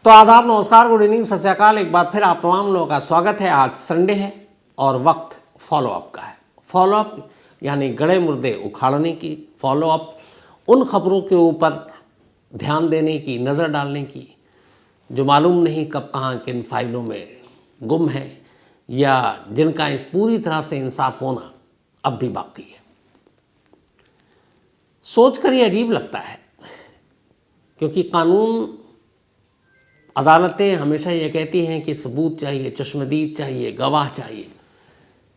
तो आदाब, नमस्कार, गुड इवनिंग, सत श्री अकाल। एक बार फिर आप तमाम लोगों का स्वागत है। आज संडे है और वक्त फॉलोअप का है। फॉलोअप यानी गड़े मुर्दे उखाड़ने की, फॉलोअप उन खबरों के ऊपर ध्यान देने की, नज़र डालने की जो मालूम नहीं कब कहाँ किन फाइलों में गुम है या जिनका पूरी तरह से इंसाफ होना अब भी बाकी है। सोच कर ये अजीब लगता है क्योंकि कानून, अदालतें हमेशा ये कहती हैं कि सबूत चाहिए, चश्मदीद चाहिए, गवाह चाहिए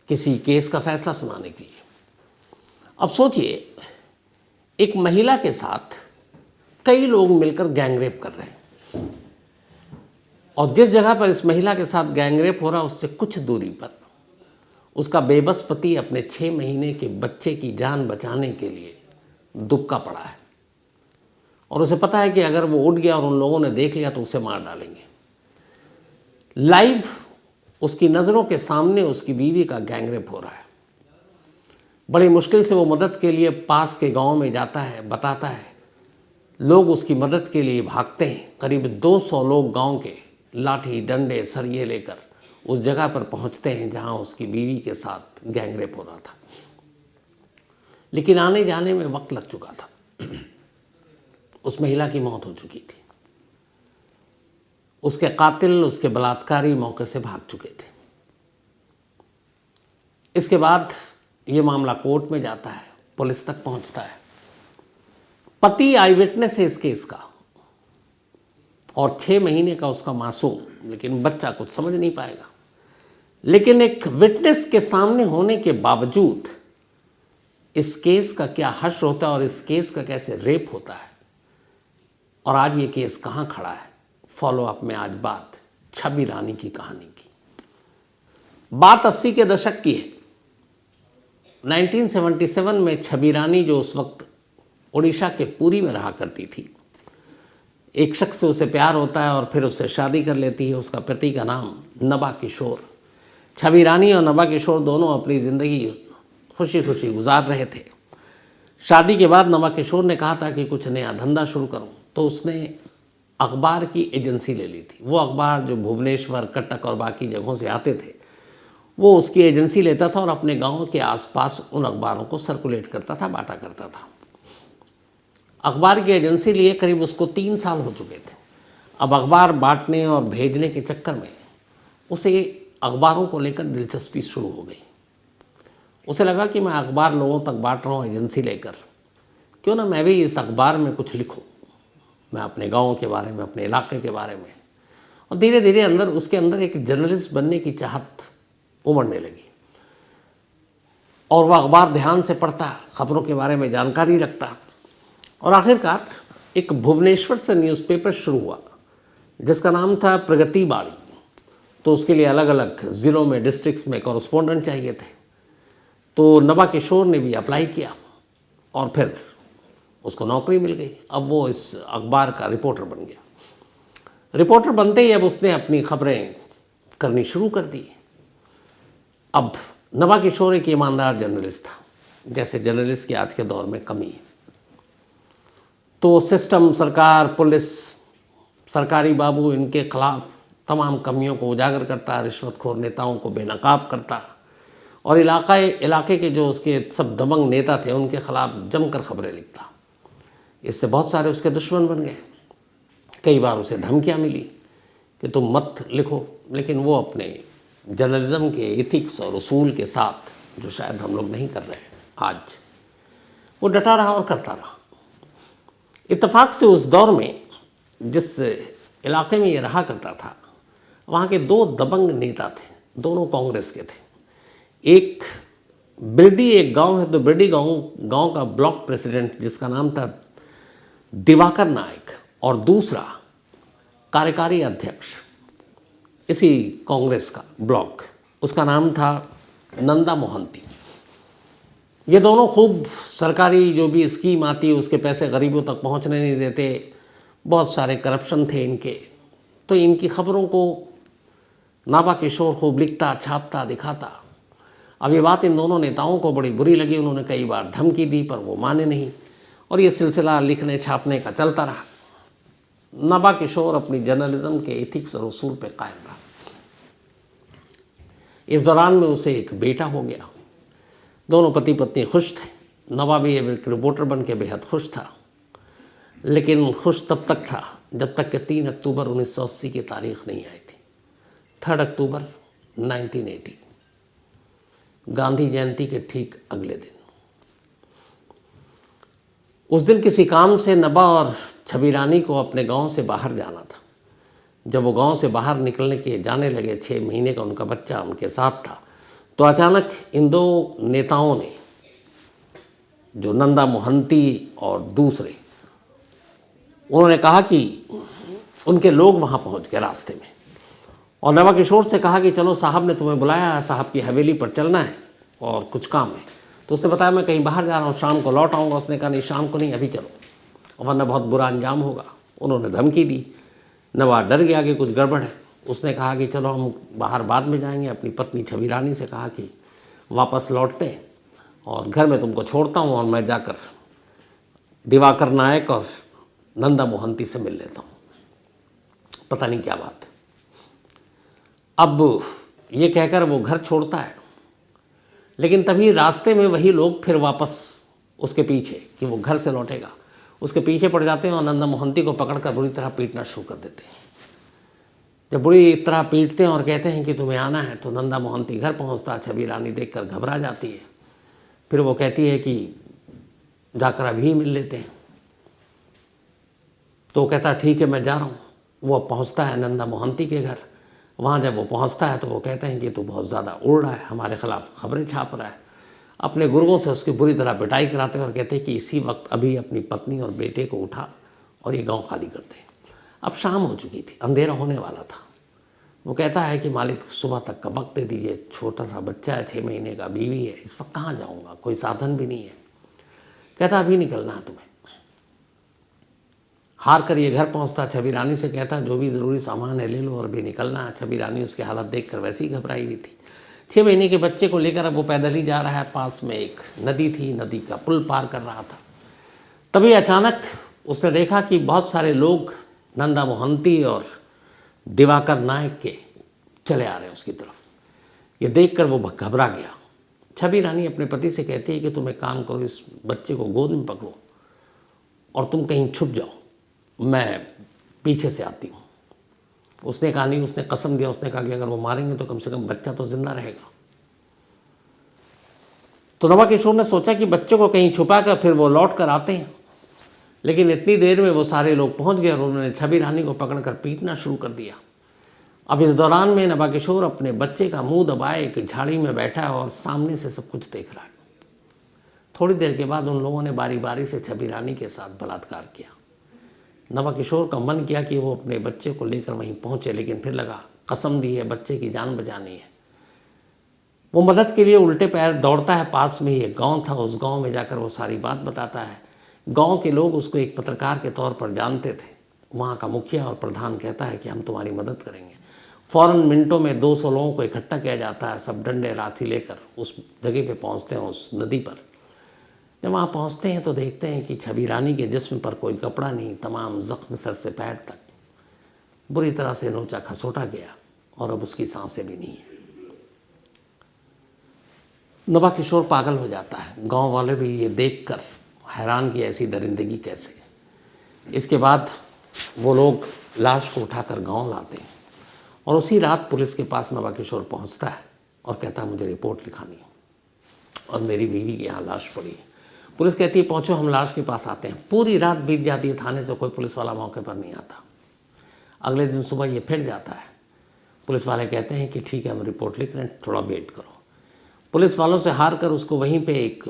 किसी केस का फैसला सुनाने के लिए। अब सोचिए, एक महिला के साथ कई लोग मिलकर गैंगरेप कर रहे हैं और जिस जगह पर इस महिला के साथ गैंगरेप हो रहा है उससे कुछ दूरी पर उसका बेबस पति अपने 6 महीने के बच्चे की जान बचाने के लिए दुबका पड़ा है और उसे पता है कि अगर वो उठ गया और उन लोगों ने देख लिया तो उसे मार डालेंगे। लाइव उसकी नज़रों के सामने उसकी बीवी का गैंगरेप हो रहा है। बड़ी मुश्किल से वो मदद के लिए पास के गांव में जाता है, बताता है। लोग उसकी मदद के लिए भागते हैं। करीब 200 लोग गांव के लाठी, डंडे, सरिये लेकर उस जगह पर पहुंचते हैं जहां उसकी बीवी के साथ गैंगरेप हो रहा था। लेकिन आने जाने में वक्त लग चुका था। उस महिला की मौत हो चुकी थी। उसके कातिल, उसके बलात्कारी मौके से भाग चुके थे। इसके बाद ये मामला कोर्ट में जाता है, पुलिस तक पहुंचता है। पति आई विटनेस है इस केस का और 6 महीने का उसका मासूम, लेकिन बच्चा कुछ समझ नहीं पाएगा। लेकिन एक विटनेस के सामने होने के बावजूद इस केस का क्या हश्र होता है और इस केस का कैसे रेप होता है। और आज ये केस कहाँ खड़ा है। फॉलोअप में आज बात छवि रानी की कहानी की। बात 80 के दशक की है। 1977 में छवि रानी, जो उस वक्त उड़ीसा के पुरी में रहा करती थी, एक शख्स से उसे प्यार होता है और फिर उससे शादी कर लेती है। उसका पति का नाम नबा किशोर। छवि रानी और नबा किशोर दोनों अपनी ज़िंदगी खुशी खुशी गुजार रहे थे। शादी के बाद नबा किशोर ने कहा था कि कुछ नया धंधा शुरू करूं, तो उसने अखबार की एजेंसी ले ली थी। वो अखबार जो भुवनेश्वर, कटक और बाकी जगहों से आते थे, वो उसकी एजेंसी लेता था और अपने गांव के आसपास उन अखबारों को सर्कुलेट करता था, बांटा करता था। अखबार की एजेंसी लिए करीब उसको 3 साल हो चुके थे। अब अखबार बांटने और भेजने के चक्कर में उसे अखबारों को लेकर दिलचस्पी शुरू हो गई। उसे लगा कि मैं अखबार लोगों तक बांट रहा हूँ एजेंसी लेकर, क्यों ना मैं भी इस अखबार में कुछ लिखूँ, मैं अपने गांव के बारे में, अपने इलाके के बारे में। और धीरे धीरे उसके अंदर एक जर्नलिस्ट बनने की चाहत उमड़ने लगी और वह अखबार ध्यान से पढ़ता, खबरों के बारे में जानकारी रखता और आखिरकार एक भुवनेश्वर से न्यूज़पेपर शुरू हुआ जिसका नाम था प्रगति बाड़ी। तो उसके लिए अलग अलग ज़िलों में, डिस्ट्रिक्ट्स में कॉरेस्पोंडेंट चाहिए थे। तो नबा किशोर ने भी अप्लाई किया और फिर उसको नौकरी मिल गई। अब वो इस अखबार का रिपोर्टर बन गया। रिपोर्टर बनते ही अब उसने अपनी खबरें करनी शुरू कर दी। अब नबा किशोर एक ईमानदार जर्नलिस्ट था, जैसे जर्नलिस्ट की आज के दौर में कमी है। तो सिस्टम, सरकार, पुलिस, सरकारी बाबू, इनके खिलाफ तमाम कमियों को उजागर करता, रिश्वतखोर नेताओं को बेनकाब करता और इलाके के जो उसके सब दबंग नेता थे उनके खिलाफ जमकर खबरें लिखता। इससे बहुत सारे उसके दुश्मन बन गए। कई बार उसे धमकियां मिली कि तुम मत लिखो, लेकिन वो अपने जर्नलिज्म के एथिक्स और उसूल के साथ, जो शायद हम लोग नहीं कर रहे हैं आज, वो डटा रहा और करता रहा। इत्तेफाक से उस दौर में जिस इलाके में ये रहा करता था, वहाँ के 2 दबंग नेता थे, दोनों कांग्रेस के थे। एक बिरडी, एक गांव है, तो बिरडी गांव का ब्लॉक प्रेसिडेंट जिसका नाम था दिवाकर नायक और दूसरा कार्यकारी अध्यक्ष इसी कांग्रेस का ब्लॉक, उसका नाम था नंदा मोहंती। ये दोनों खूब सरकारी जो भी स्कीम आती है उसके पैसे गरीबों तक पहुंचने नहीं देते। बहुत सारे करप्शन थे इनके। तो इनकी खबरों को नबा किशोर खूब लिखता, छापता, दिखाता। अब ये बात इन दोनों नेताओं को बड़ी बुरी लगी। उन्होंने कई बार धमकी दी पर वो माने नहीं और ये सिलसिला लिखने छापने का चलता रहा। नबा किशोर अपनी जर्नलिज्म के एथिक्स और उसूल पर कायम रहा। इस दौरान में उसे एक बेटा हो गया। दोनों पति पत्नी खुश थे। नबा भी एक रिपोर्टर बन के बेहद खुश था, लेकिन खुश तब तक था जब तक कि 3 अक्टूबर 1980 की तारीख नहीं आई थी। 3 अक्टूबर 1980, गांधी जयंती के ठीक अगले दिन। उस दिन किसी काम से नबा और छवि रानी को अपने गांव से बाहर जाना था। जब वो गांव से बाहर निकलने के जाने लगे, 6 महीने का उनका बच्चा उनके साथ था, तो अचानक इन दो नेताओं ने, जो नंदा मोहंती और दूसरे, उन्होंने कहा कि उनके लोग वहाँ पहुँच गए रास्ते में, और नबा किशोर से कहा कि चलो साहब ने तुम्हें बुलाया है, साहब की हवेली पर चलना है और कुछ काम है। तो उसने बताया मैं कहीं बाहर जा रहा हूँ, शाम को लौट आऊँगा। उसने कहा नहीं, शाम को नहीं, अभी चलो वरना बहुत बुरा अंजाम होगा। उन्होंने धमकी दी। नबा डर गया कि कुछ गड़बड़ है। उसने कहा कि चलो हम बाहर बाद में जाएंगे। अपनी पत्नी छवि रानी से कहा कि वापस लौटते हैं और घर में तुमको छोड़ता हूँ और मैं जाकर दिवाकर नायक और नंदा मोहंती से मिल लेता हूँ। पता नहीं क्या बात है। अब ये कहकर वो घर छोड़ता है, लेकिन तभी रास्ते में वही लोग फिर वापस उसके पीछे, कि वो घर से लौटेगा, उसके पीछे पड़ जाते हैं और नंदा मोहंती को पकड़कर बुरी तरह पीटना शुरू कर देते हैं। जब बुरी तरह पीटते हैं और कहते हैं कि तुम्हें आना है, तो नंदा मोहंती घर पहुंचता। छवि रानी देखकर घबरा जाती है। फिर वो कहती है कि जाकर अभी मिल लेते हैं। तो कहता ठीक है मैं जा रहा हूँ। वो अब पहुँचता है नंदा मोहंती के घर। वहाँ जब वो पहुँचता है तो वो कहते हैं कि तू बहुत ज़्यादा उड़ रहा है, हमारे खिलाफ खबरें छाप रहा है। अपने गुर्गों से उसकी बुरी तरह पिटाई कराते हैं और कहते हैं कि इसी वक्त अभी अपनी पत्नी और बेटे को उठा और ये गांव खाली कर दे। अब शाम हो चुकी थी, अंधेरा होने वाला था। वो कहता है कि मालिक सुबह तक का वक्त दे दीजिए, छोटा सा बच्चा है, 6 महीने का, बीवी है, इस वक्त कहाँ जाऊँगा, कोई साधन भी नहीं है। कहता अभी निकलना है तुम्हें। हार कर ये घर पहुँचता। छवि रानी से कहता जो भी ज़रूरी सामान है ले लो और अभी निकलना है। छवि रानी उसकी हालत देखकर वैसे ही घबराई हुई थी। 6 महीने के बच्चे को लेकर अब वो पैदल ही जा रहा है। पास में एक नदी थी, नदी का पुल पार कर रहा था। तभी अचानक उसने देखा कि बहुत सारे लोग नंदा मोहंती और दिवाकर नायक के चले आ रहे हैं उसकी तरफ। ये देखकर वो घबरा गया। छवि रानी अपने पति से कहती है कि तुम एक काम करो, इस बच्चे को गोद में पकड़ो और तुम कहीं छुप जाओ, मैं पीछे से आती हूँ। उसने कहा नहीं, उसने कसम दिया। उसने कहा कि अगर वो मारेंगे तो कम से कम बच्चा तो जिंदा रहेगा। तो नबा किशोर ने सोचा कि बच्चे को कहीं छुपा कर फिर वो लौट कर आते हैं, लेकिन इतनी देर में वो सारे लोग पहुंच गए और उन्होंने छवि रानी को पकड़कर पीटना शुरू कर दिया। अब इस दौरान में नबा किशोर अपने बच्चे का मुंह दबाए एक झाड़ी में बैठा है और सामने से सब कुछ देख रहा है। थोड़ी देर के बाद उन लोगों ने बारी बारी से छवि रानी के साथ बलात्कार किया। नबा किशोर का मन किया कि वो अपने बच्चे को लेकर वहीं पहुंचे, लेकिन फिर लगा कसम दी है, बच्चे की जान बचानी है। वो मदद के लिए उल्टे पैर दौड़ता है। पास में ही एक गांव था, उस गांव में जाकर वो सारी बात बताता है। गांव के लोग उसको एक पत्रकार के तौर पर जानते थे। वहाँ का मुखिया और प्रधान कहता है कि हम तुम्हारी मदद करेंगे। फ़ौरन मिनटों में 200 लोगों को इकट्ठा किया जाता है। सब डंडे लाठी लेकर उस जगह पे पहुँचते हैं, उस नदी पर। जब वहाँ पहुँचते हैं तो देखते हैं कि छवि रानी के जिस्म पर कोई कपड़ा नहीं, तमाम जख्म सर से पैर तक बुरी तरह से नोचा खसोटा गया और अब उसकी सांसें भी नहीं है। नबा किशोर पागल हो जाता है। गांव वाले भी ये देखकर हैरान कि ऐसी दरिंदगी कैसे। इसके बाद वो लोग लाश को उठाकर गांव लाते हैं और उसी रात पुलिस के पास नबा किशोर पहुंचता है और कहता है मुझे रिपोर्ट लिखानी है और मेरी बीवी के यहाँ लाश पड़ी है। पुलिस कहती है पहुँचो, हम लाश के पास आते हैं। पूरी रात बीत जाती है, थाने से कोई पुलिस वाला मौके पर नहीं आता। अगले दिन सुबह ये फिर जाता है। पुलिस वाले कहते हैं कि ठीक है हम रिपोर्ट लिख रहे हैं, थोड़ा वेट करो। पुलिस वालों से हार कर उसको वहीं पे एक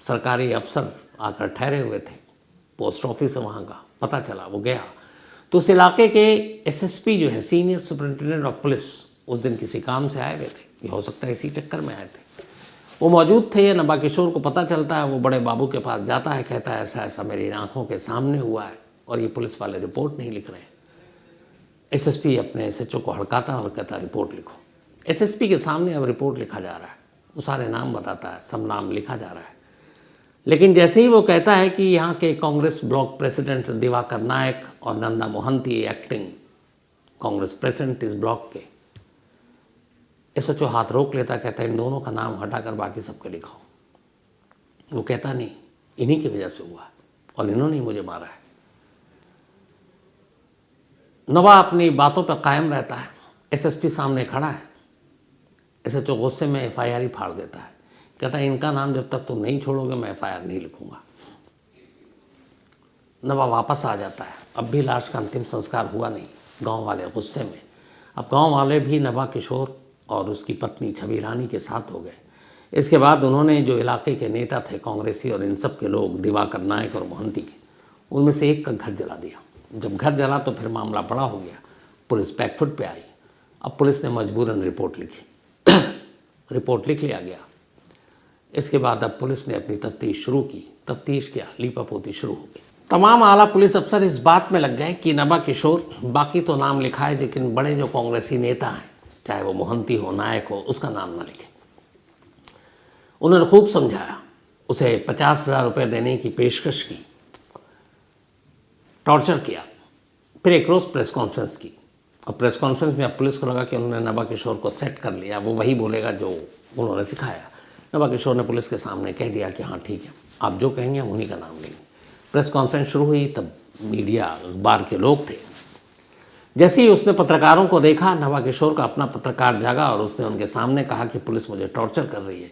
सरकारी अफसर आकर ठहरे हुए थे, पोस्ट ऑफिस है वहाँ का, पता चला। वो गया तो उस इलाके के एसएसपी जो है, सीनियर सुपरिटेंडेंट ऑफ पुलिस, उस दिन किसी काम से आए हुए थे, ये हो सकता है इसी चक्कर में आए थे, वो मौजूद थे। ये नबा किशोर को पता चलता है। वो बड़े बाबू के पास जाता है, कहता है ऐसा ऐसा मेरी आंखों के सामने हुआ है और ये पुलिस वाले रिपोर्ट नहीं लिख रहे हैं। एसएसपी अपने एसएचओ को हड़काता है और कहता है रिपोर्ट लिखो। एसएसपी के सामने अब रिपोर्ट लिखा जा रहा है। वो सारे नाम बताता है, सब नाम लिखा जा रहा है। लेकिन जैसे ही वो कहता है कि यहाँ के कांग्रेस ब्लॉक प्रेसिडेंट दिवाकर नायक और नंदा मोहंती एक्टिंग कांग्रेस प्रेसिडेंट इस ब्लॉक के, एसएचओ हाथ रोक लेता, कहता है इन दोनों का नाम हटाकर बाकी सबके लिखाओ। वो कहता नहीं, इन्हीं की वजह से हुआ और इन्होंने ही मुझे मारा है। नवा अपनी बातों पर कायम रहता है। एसएसपी सामने खड़ा है, एसएचओ गुस्से में एफआईआर ही फाड़ देता है, कहता है इनका नाम जब तक तुम नहीं छोड़ोगे मैं एफआईआर नहीं लिखूंगा। नवा वापस आ जाता है। अब भी लाश का अंतिम संस्कार हुआ नहीं। गांव वाले गुस्से में, अब गांव वाले भी नवा किशोर और उसकी पत्नी छवि रानी के साथ हो गए। इसके बाद उन्होंने जो इलाके के नेता थे कांग्रेसी और इन सब के लोग, दिवाकर नायक और मोहंती के, उनमें से एक का घर जला दिया। जब घर जला तो फिर मामला बड़ा हो गया। पुलिस बैकफुट पे आई। अब पुलिस ने मजबूरन रिपोर्ट लिखी रिपोर्ट लिख लिया गया। इसके बाद अब पुलिस ने अपनी तफ्तीश शुरू की। तफ्तीश क्या, लीपापोती शुरू हो गई। तमाम आला पुलिस अफसर इस बात में लग गए कि नबा किशोर, बाकी तो नाम लिखा है लेकिन बड़े जो कांग्रेसी नेता हैं, चाहे वो मोहंती हो, नायक हो, उसका नाम ना लिखे। उन्होंने खूब समझाया, उसे 50,000 रुपये देने की पेशकश की, टॉर्चर किया, फिर एक रोज़ प्रेस कॉन्फ्रेंस की। और प्रेस कॉन्फ्रेंस में अब पुलिस को लगा कि उन्होंने नबा किशोर को सेट कर लिया, वो वही बोलेगा जो उन्होंने सिखाया। नबा किशोर ने पुलिस के सामने कह दिया कि हाँ ठीक है, आप जो कहेंगे हम उन्हीं का नाम लेंगे। प्रेस कॉन्फ्रेंस शुरू हुई, तब मीडिया अखबार के लोग थे। जैसे ही उसने पत्रकारों को देखा, नबा किशोर का अपना पत्रकार जागा और उसने उनके सामने कहा कि पुलिस मुझे टॉर्चर कर रही है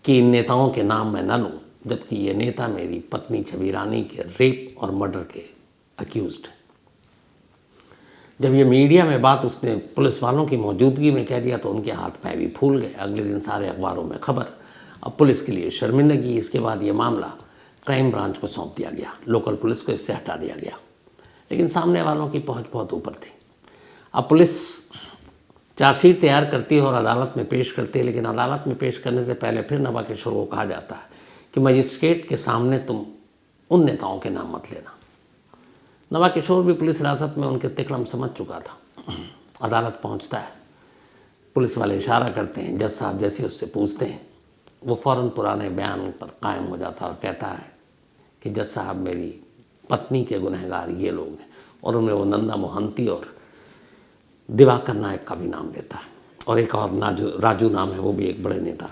कि इन नेताओं के नाम मैं न लूँ, जबकि ये नेता मेरी पत्नी छवि रानी के रेप और मर्डर के अक्यूज्ड। जब ये मीडिया में बात उसने पुलिस वालों की मौजूदगी में कह दिया तो उनके हाथ पैर भी फूल गए। अगले दिन सारे अखबारों में खबर। अब पुलिस के लिए शर्मिंदगी। इसके बाद ये मामला क्राइम ब्रांच को सौंप दिया गया, लोकल पुलिस को इससे हटा दिया गया। लेकिन सामने वालों की पहुंच बहुत ऊपर थी। अब पुलिस चार्जशीट तैयार करती है और अदालत में पेश करती है, लेकिन अदालत में पेश करने से पहले फिर नबा किशोर को कहा जाता है कि मजिस्ट्रेट के सामने तुम उन नेताओं के नाम मत लेना। नबा किशोर भी पुलिस हिरासत में उनके तिकड़म समझ चुका था। अदालत पहुंचता है, पुलिस वाले इशारा करते हैं, जज साहब जैसे उससे पूछते हैं, वो फ़ौरन पुराने बयान पर कायम हो जाता है और कहता है कि जज साहब मेरी पत्नी के गुनहगार ये लोग हैं, और उनमें वो नंदा मोहंती और दिवाकर नायक का भी नाम लेता है, और एक और राजू नाम है, वो भी एक बड़े नेता।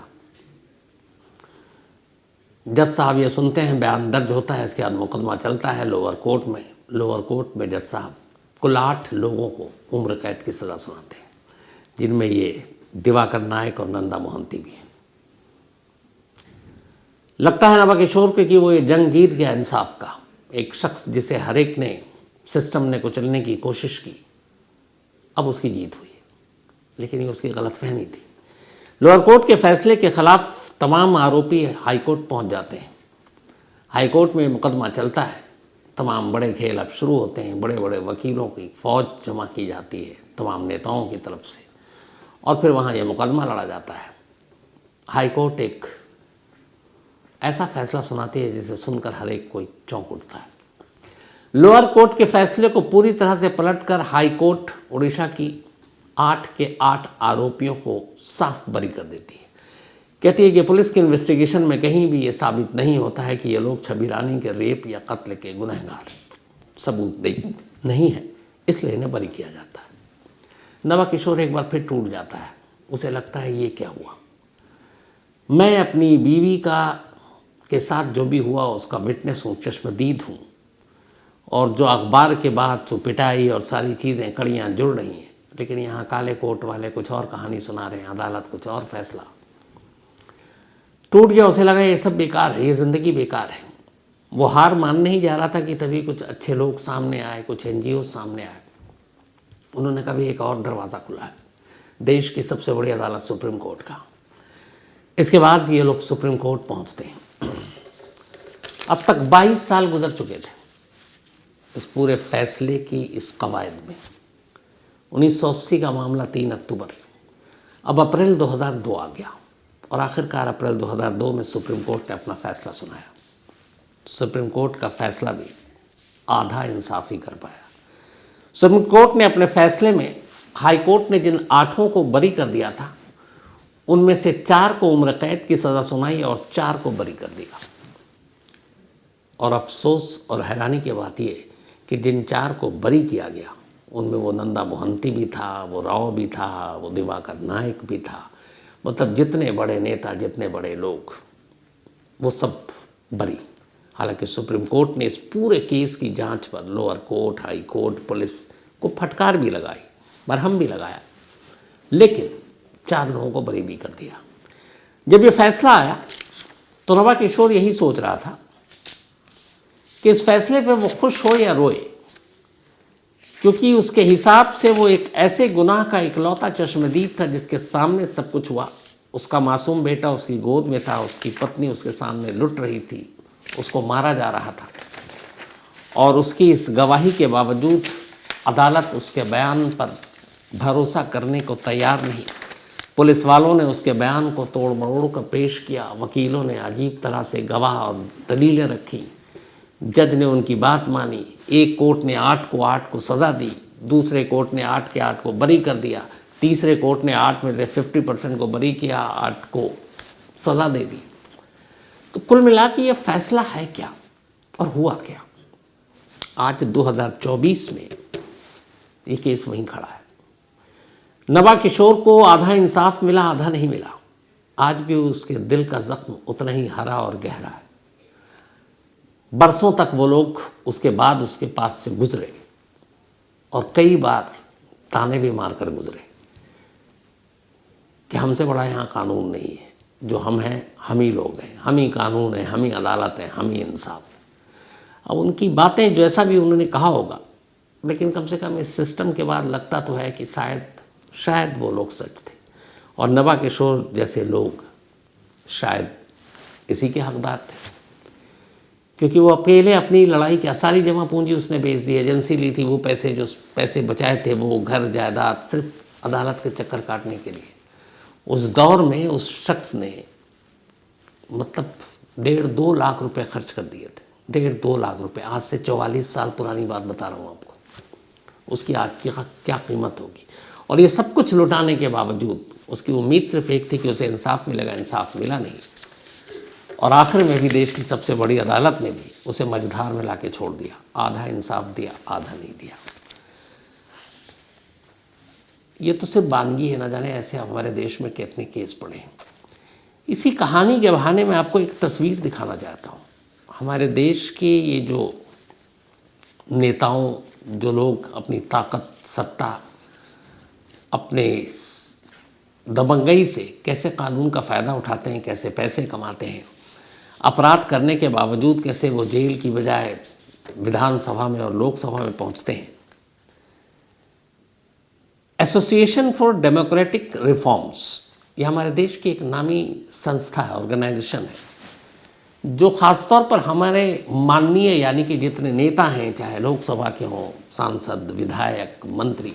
जज साहब ये सुनते हैं, बयान दर्ज होता है। इसके बाद मुकदमा चलता है लोअर कोर्ट में। लोअर कोर्ट में जज साहब कुल 8 लोगों को उम्र कैद की सज़ा सुनाते हैं, जिनमें ये दिवाकर नायक और नंदा मोहंती भी हैं। लगता है नबा किशोर को कि वो ये जंग जीत गया इंसाफ का। एक शख्स जिसे हर एक ने, सिस्टम ने कुचलने की कोशिश की, अब उसकी जीत हुई। लेकिन ये उसकी गलतफहमी थी। लोअर कोर्ट के फैसले के खिलाफ तमाम आरोपी हाई कोर्ट पहुंच जाते हैं। हाई कोर्ट में मुकदमा चलता है। तमाम बड़े खेल अब शुरू होते हैं। बड़े बड़े वकीलों की फ़ौज जमा की जाती है तमाम नेताओं की तरफ से, और फिर वहाँ ये मुकदमा लड़ा जाता है। हाई कोर्ट एक ऐसा फैसला सुनाती है जिसे सुनकर हर एक कोई चौंक उठता है। लोअर कोर्ट के फैसले को पूरी तरह से पलटकर हाई कोर्ट उड़ीसा की 8 के 8 आरोपियों को साफ बरी कर देती है। कहती है कि पुलिस की इन्वेस्टिगेशन में कहीं भी ये साबित नहीं होता है कि ये लोग छवि रानी के रेप या कत्ल के गुनहगार, सबूत नहीं है, इसलिए इन्हें बरी किया जाता है। नबा किशोर एक बार फिर टूट जाता है। उसे लगता है ये क्या हुआ, मैं अपनी बीवी के साथ जो भी हुआ उसका विटनेस हूँ, चश्मदीद हूँ, और जो अखबार के बाद जो पिटाई और सारी चीज़ें कड़ियाँ जुड़ रही हैं, लेकिन यहाँ काले कोर्ट वाले कुछ और कहानी सुना रहे हैं, अदालत कुछ और फैसला। टूट गया। उसे लगा ये सब बेकार है, ये ज़िंदगी बेकार है। वो हार मानने ही जा रहा था कि तभी कुछ अच्छे लोग सामने आए, कुछ NGO सामने आए। उन्होंने कभी एक और दरवाज़ा खुला है, देश की सबसे बड़ी अदालत सुप्रीम कोर्ट का। इसके बाद ये लोग सुप्रीम कोर्ट पहुँचते हैं। अब तक 22 साल गुजर चुके थे इस पूरे फैसले की इस कवायद में। 1980 का मामला 3 अक्टूबर, अब अप्रैल 2002 आ गया, और आखिरकार अप्रैल 2002 में सुप्रीम कोर्ट ने अपना फैसला सुनाया। सुप्रीम कोर्ट का फैसला भी आधा इंसाफ ही कर पाया। सुप्रीम कोर्ट ने अपने फैसले में हाई कोर्ट ने जिन 8 को बरी कर दिया था, उनमें से 4 को उम्र कैद की सज़ा सुनाई और 4 को बरी कर दिया। और अफसोस और हैरानी की बात ये कि जिन 4 को बरी किया गया उनमें वो नंदा मोहंती भी था, वो राव भी था, वो दिवाकर नायक भी था। मतलब जितने बड़े नेता, जितने बड़े लोग, वो सब बरी। हालांकि सुप्रीम कोर्ट ने इस पूरे केस की जांच पर lower court, high court, police को फटकार भी लगाई, बरहम भी लगाया, लेकिन 4 लोगों को बरी भी कर दिया। जब ये फैसला आया तो नवा किशोर यही सोच रहा था कि इस फैसले पे वो खुश हो या रोए, क्योंकि उसके हिसाब से वो एक ऐसे गुनाह का इकलौता चश्मदीद था जिसके सामने सब कुछ हुआ। उसका मासूम बेटा उसकी गोद में था, उसकी पत्नी उसके सामने लुट रही थी, उसको मारा जा रहा था, और उसकी इस गवाही के बावजूद अदालत उसके बयान पर भरोसा करने को तैयार नहीं। पुलिस वालों ने उसके बयान को तोड़ मरोड़ कर पेश किया, वकीलों ने अजीब तरह से गवाह और दलीलें रखी, जज ने उनकी बात मानी। एक कोर्ट ने 8 को सज़ा दी, दूसरे कोर्ट ने 8 के 8 को बरी कर दिया, तीसरे कोर्ट ने 8 में से 50% को बरी किया, 8 को सज़ा दे दी। तो कुल मिला के ये फैसला है क्या और हुआ क्या? आज 2024 में ये केस वहीं खड़ा है। नवा किशोर को आधा इंसाफ मिला, आधा नहीं मिला। आज भी उसके दिल का जख्म उतना ही हरा और गहरा है। बरसों तक वो लोग उसके बाद उसके पास से गुजरे और कई बार ताने भी मारकर गुजरे कि हमसे बड़ा यहाँ कानून नहीं है, जो हम हैं हम ही लोग हैं, हम ही कानून है, हम ही अदालत है, हम ही इंसाफ है। अब उनकी बातें जैसा भी उन्होंने कहा होगा, लेकिन कम से कम इस सिस्टम के बाद लगता तो है कि शायद वो लोग सच थे, और नवा किशोर जैसे लोग शायद इसी के हकदार थे, क्योंकि वो अकेले अपनी लड़ाई की सारी जमा पूंजी उसने बेच दी, एजेंसी ली थी, वो जो पैसे बचाए थे वो घर जायदाद सिर्फ अदालत के चक्कर काटने के लिए। उस दौर में उस शख्स ने मतलब 1.5-2 लाख रुपए खर्च कर दिए थे। 1.5-2 लाख रुपए, आज से 44 साल पुरानी बात बता रहा हूँ आपको। उसकी आज की क्या कीमत होगी। और ये सब कुछ लुटाने के बावजूद उसकी उम्मीद सिर्फ एक थी कि उसे इंसाफ मिलेगा, इंसाफ मिला नहीं, और आखिर में भी देश की सबसे बड़ी अदालत ने भी उसे मझधार में लाके छोड़ दिया। आधा इंसाफ दिया, आधा नहीं दिया। ये तो सिर्फ बानगी है, ना जाने ऐसे हमारे देश में कितने केस पड़े हैं। इसी कहानी के बहाने मैं आपको एक तस्वीर दिखाना चाहता हूँ। हमारे देश के ये जो नेताओं, जो लोग अपनी ताकत, सत्ता, अपने दबंगई से कैसे कानून का फ़ायदा उठाते हैं, कैसे पैसे कमाते हैं, अपराध करने के बावजूद कैसे वो जेल की बजाय विधानसभा में और लोकसभा में पहुंचते हैं। एसोसिएशन फॉर डेमोक्रेटिक रिफॉर्म्स, ये हमारे देश की एक नामी संस्था है, ऑर्गेनाइजेशन है, जो ख़ासतौर पर हमारे माननीय यानी कि जितने नेता हैं, चाहे लोकसभा के हों, सांसद, विधायक, मंत्री,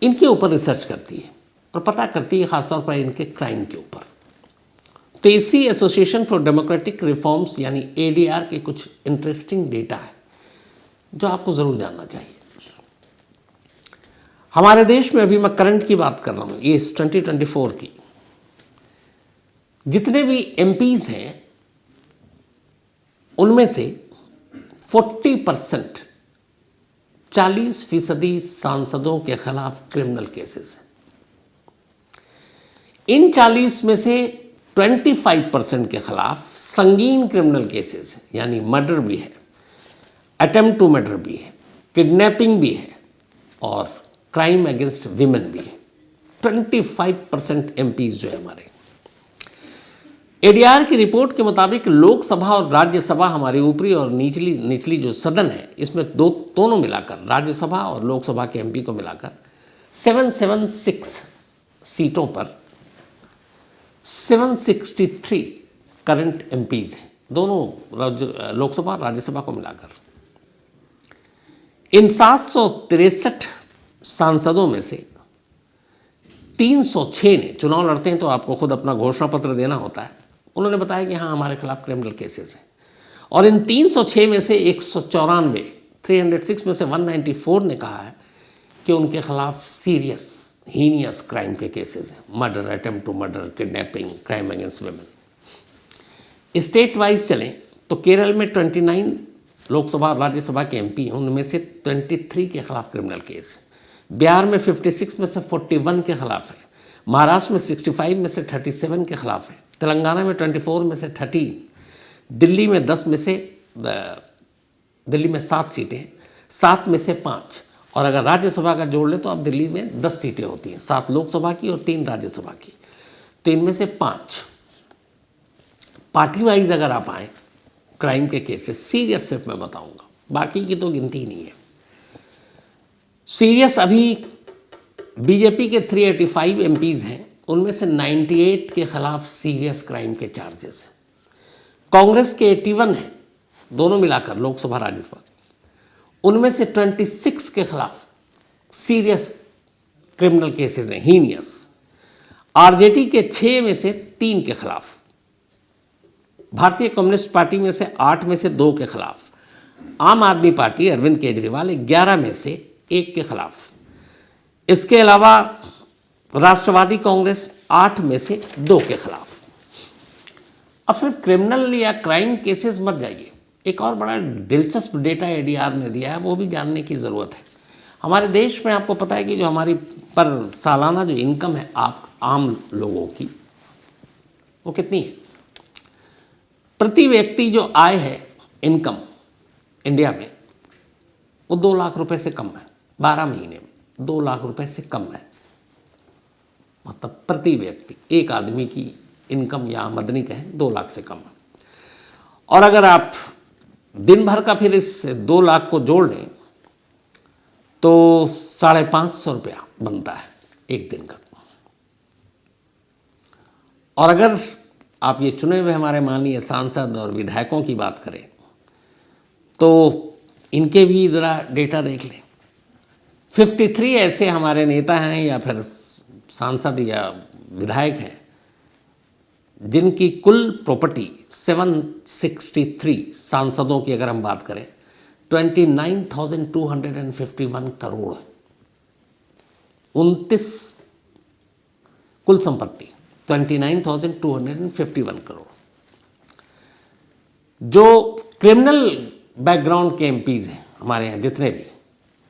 इनके ऊपर रिसर्च करती है और पता करती है ख़ासतौर पर इनके क्राइम के ऊपर। तो इसी एसोसिएशन फॉर डेमोक्रेटिक रिफॉर्म्स यानी ADR के कुछ इंटरेस्टिंग डेटा है जो आपको ज़रूर जानना चाहिए। हमारे देश में, अभी मैं करंट की बात कर रहा हूँ, ये 2024 की, जितने भी MPs हैं उनमें से 40%, 40% सांसदों के खिलाफ क्रिमिनल केसेस हैं। इन 40 में से 25% के खिलाफ संगीन क्रिमिनल केसेस हैं, यानी मर्डर भी है, अटेम्प्ट टू मर्डर भी है, किडनैपिंग भी है और क्राइम अगेंस्ट विमेन भी है। 25% MPs जो है हमारे। ADR की रिपोर्ट के मुताबिक लोकसभा और राज्यसभा, हमारी ऊपरी और निचली जो सदन है, इसमें दोनों मिलाकर, राज्यसभा और लोकसभा के MP को मिलाकर 776 सीटों पर 763 करंट MPs हैं, दोनों लोकसभा राज्यसभा को मिलाकर। इन 763 सांसदों में से 306 ने, चुनाव लड़ते हैं तो आपको खुद अपना घोषणा पत्र देना होता है, उन्होंने बताया कि हाँ हमारे खिलाफ क्रिमिनल केसेस हैं। और इन 306 में से 194, 306 में से 194 ने कहा है कि उनके खिलाफ सीरियस, हीनियस क्राइम के केसेस हैं, murder, attempt to murder, kidnapping, crime against women. State wise चलें तो केरल में 29 लोकसभा और राज्यसभा के एमपी हैं, उनमें से 23 के खिलाफ क्रिमिनल केस है। बिहार में 56 में से 41 के खिलाफ है। महाराष्ट्र में 65 में से 37 के खिलाफ है। तेलंगाना में 24 में से 30, दिल्ली में 10 में से दिल्ली में 7 सीटें हैं, 7 में से 5, और अगर राज्यसभा का जोड़ ले तो अब दिल्ली में 10 सीटें होती हैं, 7 लोकसभा की और 3 राज्यसभा की। तो इनमें से 5 पार्टी वाइज अगर आप आए क्राइम के केसेस सीरियस सिर्फ मैं बताऊंगा, बाकी की तो गिनती ही नहीं है। सीरियस अभी बीजेपी के 385 एमपीज हैं, उनमें से 98 के खिलाफ सीरियस क्राइम के चार्जेस हैं। कांग्रेस के 81 हैं, दोनों मिलाकर लोकसभा राज्यसभा, उनमें से 26 के खिलाफ सीरियस क्रिमिनल केसेस हैं, हीनियस। आरजेडी के 6 में से 3 के खिलाफ, भारतीय कम्युनिस्ट पार्टी में से 8 में से 2 के खिलाफ, आम आदमी पार्टी अरविंद केजरीवाल 11 में से 1 के खिलाफ, इसके अलावा राष्ट्रवादी कांग्रेस 8 में से 2 के खिलाफ। अब सिर्फ क्रिमिनल या क्राइम केसेस मत जाइए, एक और बड़ा दिलचस्प डेटा एडीआर ने दिया है, वो भी जानने की ज़रूरत है। हमारे देश में आपको पता है कि जो हमारी पर सालाना जो इनकम है आप आम लोगों की, वो कितनी है? प्रति व्यक्ति जो आय है इनकम इंडिया में, वो 2 लाख रुपए से कम है। 12 महीने में 2 लाख रुपए से कम है, मतलब प्रति व्यक्ति एक आदमी की इनकम या आमदनी कहें 2 लाख से कम है। और अगर आप दिन भर का फिर इस 2 लाख को जोड़ लें तो 550 रुपया बनता है एक दिन का। और अगर आप ये चुने हुए हमारे माननीय सांसद और विधायकों की बात करें तो इनके भी ज़रा डेटा देख लें। 53 ऐसे हमारे नेता हैं या फिर सांसद या विधायक हैं जिनकी कुल प्रॉपर्टी 763, सांसदों की अगर हम बात करें 29,251 करोड़, 29 कुल संपत्ति 29,251 करोड़। जो क्रिमिनल बैकग्राउंड के एमपीज हैं हमारे यहाँ जितने भी,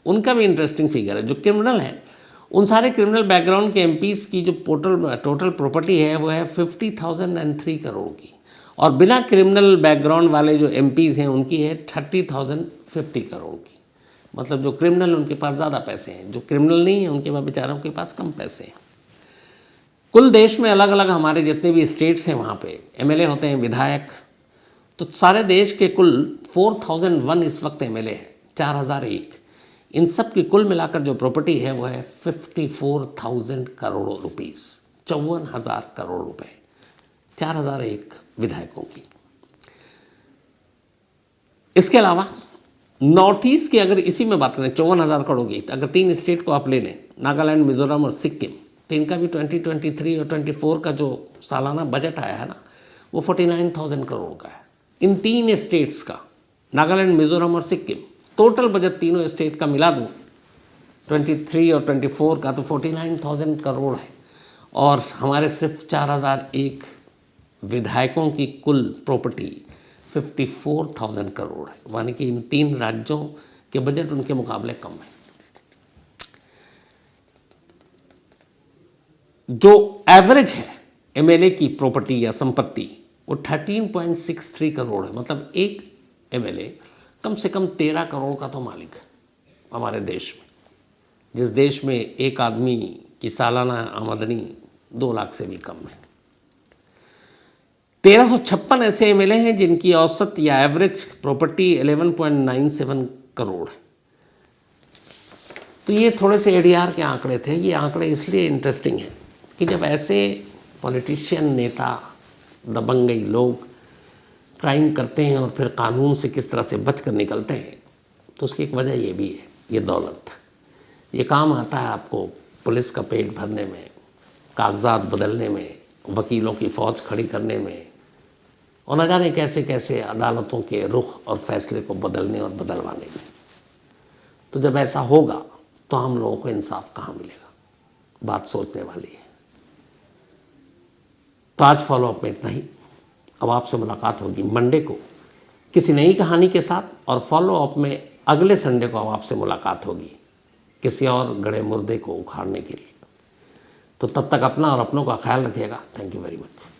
उनका भी इंटरेस्टिंग फिगर है। जो क्रिमिनल हैं उन सारे क्रिमिनल बैकग्राउंड के एमपीज की जो टोटल प्रॉपर्टी है वो है 50,003 करोड़ की, और बिना क्रिमिनल बैकग्राउंड वाले जो एमपीज हैं उनकी है 30,050 करोड़ की। मतलब जो क्रिमिनल उनके पास ज़्यादा पैसे हैं, जो क्रिमिनल नहीं है उनके पास बेचारों के पास कम पैसे हैं। कुल देश में अलग अलग हमारे जितने भी स्टेट्स हैं वहाँ पे एमएलए होते हैं, विधायक, तो सारे देश के कुल 4001 इस वक्त एमएलए है, 4001। इन सब की कुल मिलाकर जो प्रॉपर्टी है वो है 54,000 करोड़ रुपीस, 54,000 करोड़ रुपए, 4001 विधायकों की। इसके अलावा नॉर्थ ईस्ट की अगर इसी में बात करें 54,000 करोड़ की, अगर 3 स्टेट को आप ले लें, नागालैंड, मिजोरम और सिक्किम, तो इनका भी 2023 और 24 का जो सालाना बजट आया है ना वो 49,000 करोड़ का है। इन 3 स्टेट्स का, नागालैंड, मिजोरम और सिक्किम, टोटल बजट तीनों स्टेट का मिला दूँ 23 और 24 का तो 49,000 करोड़ है। और हमारे सिर्फ 4001 विधायकों की कुल प्रॉपर्टी 54,000 करोड़ है, यानी कि इन 3 राज्यों के बजट उनके मुकाबले कम है। जो एवरेज है एमएलए की प्रॉपर्टी या संपत्ति वो 13.63 करोड़ है, मतलब एक एमएलए कम से कम 13 करोड़ का तो मालिक है हमारे देश में, जिस देश में एक आदमी की सालाना आमदनी 2 लाख से भी कम है। 1356 ऐसे एमएलए हैं जिनकी औसत या एवरेज प्रॉपर्टी 11.97 करोड़ है। तो ये थोड़े से एडीआर के आंकड़े थे। ये आंकड़े इसलिए इंटरेस्टिंग हैं कि जब ऐसे पॉलिटिशियन, नेता, दबंगई लोग क्राइम करते हैं और फिर कानून से किस तरह से बच कर निकलते हैं, तो उसकी एक वजह ये भी है, ये दौलत। ये काम आता है आपको पुलिस का पेट भरने में, कागजात बदलने में, वकीलों की फ़ौज खड़ी करने में, और न जाने कैसे कैसे अदालतों के रुख और फैसले को बदलने और बदलवाने में। तो जब ऐसा होगा तो हम लोगों को इंसाफ कहाँ मिलेगा? बात सोचने वाली है। तो आज फॉलोअप में इतना ही। अब आपसे मुलाकात होगी मंडे को किसी नई कहानी के साथ और फॉलो अप में अगले संडे को आपसे मुलाकात होगी किसी और गड़े मुर्दे को उखाड़ने के लिए। तो तब तक अपना और अपनों का ख्याल रखिएगा। Thank you very much.